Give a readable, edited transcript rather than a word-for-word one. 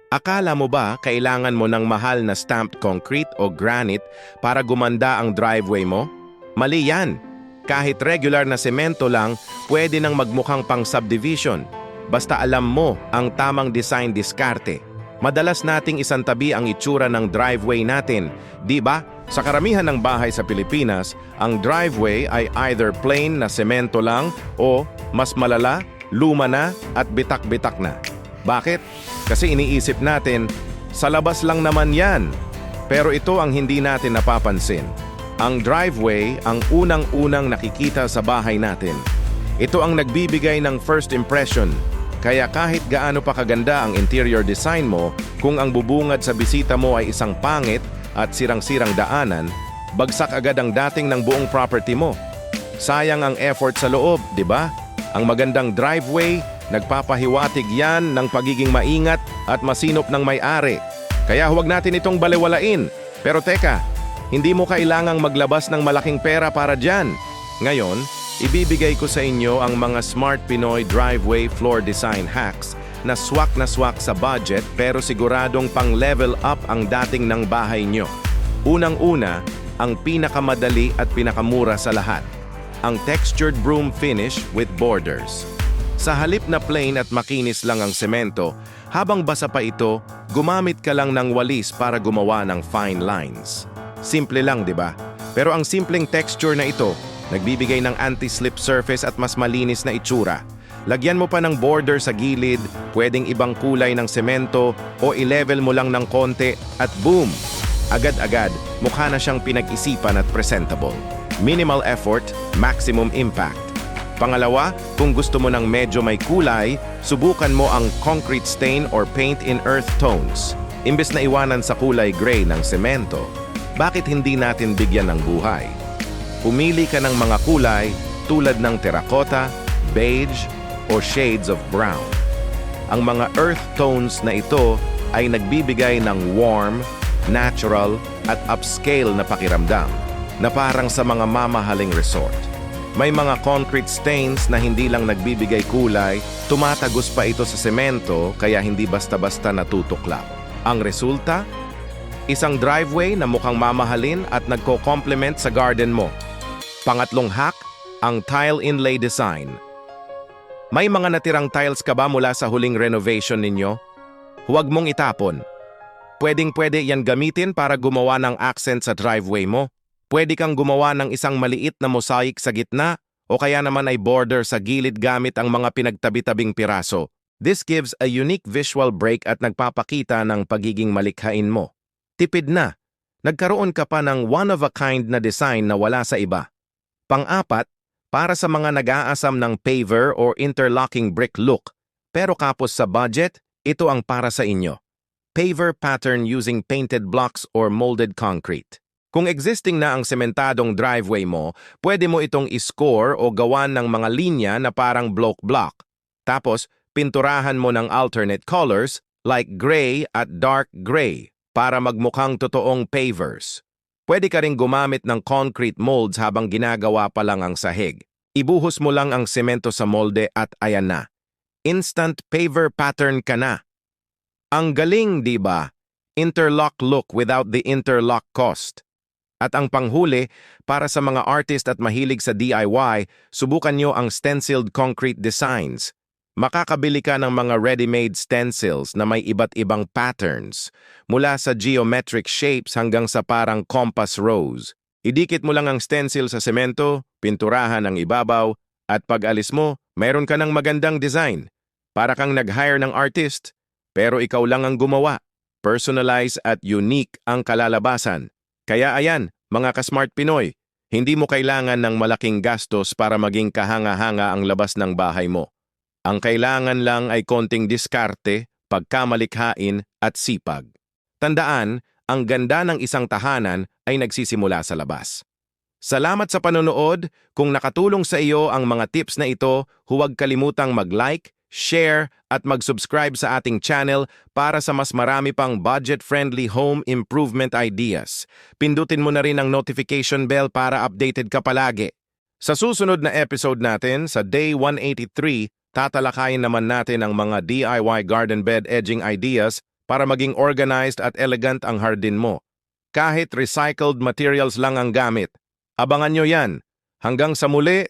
Akala mo ba kailangan mo ng mahal na stamped concrete o granite para gumanda ang driveway mo? Mali yan. Kahit regular na semento lang, pwede nang magmukhang pang subdivision. Basta alam mo ang tamang design diskarte. Madalas nating isantabi ang itsura ng driveway natin, di ba? Sa karamihan ng bahay sa Pilipinas, ang driveway ay either plain na semento lang o mas malala, luma na at bitak-bitak na. Bakit? Kasi iniisip natin, sa labas lang naman yan. Pero ito ang hindi natin napapansin. Ang driveway ang unang-unang nakikita sa bahay natin. Ito ang nagbibigay ng first impression. Kaya kahit gaano pa kaganda ang interior design mo, kung ang bubungad sa bisita mo ay isang pangit at sirang-sirang daanan, bagsak agad ang dating ng buong property mo. Sayang ang effort sa loob, di ba? Ang magandang driveway, nagpapahiwatig yan ng pagiging maingat at masinop ng may-ari. Kaya huwag natin itong balewalain. Pero teka, hindi mo kailangang maglabas ng malaking pera para dyan. Ngayon, ibibigay ko sa inyo ang mga Smart Pinoy driveway floor design hacks na swak sa budget pero siguradong pang-level up ang dating ng bahay nyo. Unang-una, ang pinakamadali at pinakamura sa lahat, ang textured broom finish with borders. Sa halip na plain at makinis lang ang semento, habang basa pa ito, gumamit ka lang ng walis para gumawa ng fine lines. Simple lang, di ba? Pero ang simpleng texture na ito, nagbibigay ng anti-slip surface at mas malinis na itsura. Lagyan mo pa ng border sa gilid, pwedeng ibang kulay ng semento o i-level mo lang ng konti at boom! Agad-agad, mukha na siyang pinag-isipan at presentable. Minimal effort, maximum impact. Pangalawa, kung gusto mo ng medyo may kulay, subukan mo ang concrete stain or paint in earth tones. Imbes na iwanan sa kulay gray ng semento, bakit hindi natin bigyan ng buhay? Pumili ka ng mga kulay tulad ng terracotta, beige, o shades of brown. Ang mga earth tones na ito ay nagbibigay ng warm, natural, at upscale na pakiramdam na parang sa mga mamahaling resort. May mga concrete stains na hindi lang nagbibigay kulay, tumatagos pa ito sa semento kaya hindi basta-basta natutuklap. Ang resulta? Isang driveway na mukhang mamahalin at nagko-complement sa garden mo. Pangatlong hack, ang tile inlay design. May mga natirang tiles ka ba mula sa huling renovation ninyo? Huwag mong itapon. Pwedeng-pwede yan gamitin para gumawa ng accent sa driveway mo. Pwede kang gumawa ng isang maliit na mosaic sa gitna o kaya naman ay border sa gilid gamit ang mga pinagtabi-tabing piraso. This gives a unique visual break at nagpapakita ng pagiging malikhain mo. Tipid na. Nagkaroon ka pa ng one-of-a-kind na design na wala sa iba. Pang-apat, para sa mga nag-aasam ng paver or interlocking brick look, pero kapos sa budget, ito ang para sa inyo. Paver pattern using painted blocks or molded concrete. Kung existing na ang sementadong driveway mo, pwede mo itong iscore o gawan ng mga linya na parang block. Tapos, pinturahan mo ng alternate colors like gray at dark gray para magmukhang totoong pavers. Pwede ka ring gumamit ng concrete molds habang ginagawa pa lang ang sahig. Ibuhos mo lang ang semento sa molde at ayan na. Instant paver pattern ka na. Ang galing, di ba? Interlock look without the interlock cost. At ang panghuli, para sa mga artist at mahilig sa DIY, subukan nyo ang stenciled concrete designs. Makakabili ka ng mga ready-made stencils na may iba't ibang patterns, mula sa geometric shapes hanggang sa parang compass rose. Idikit mo lang ang stencil sa semento, pinturahan ang ibabaw, at pag alis mo, meron ka ng magandang design. Para kang nag-hire ng artist, pero ikaw lang ang gumawa. Personalized at unique ang kalalabasan. Kaya ayan, mga ka-Smart Pinoy, hindi mo kailangan ng malaking gastos para maging kahanga-hanga ang labas ng bahay mo. Ang kailangan lang ay konting diskarte, pagkamalikhain at sipag. Tandaan, ang ganda ng isang tahanan ay nagsisimula sa labas. Salamat sa panonood. Kung nakatulong sa iyo ang mga tips na ito, huwag kalimutang mag-like, share at mag-subscribe sa ating channel para sa mas marami pang budget-friendly home improvement ideas. Pindutin mo na rin ang notification bell para updated ka palagi. Sa susunod na episode natin, sa Day 183, tatalakayin naman natin ang mga DIY garden bed edging ideas para maging organized at elegant ang hardin mo. Kahit recycled materials lang ang gamit. Abangan nyo yan. Hanggang sa muli,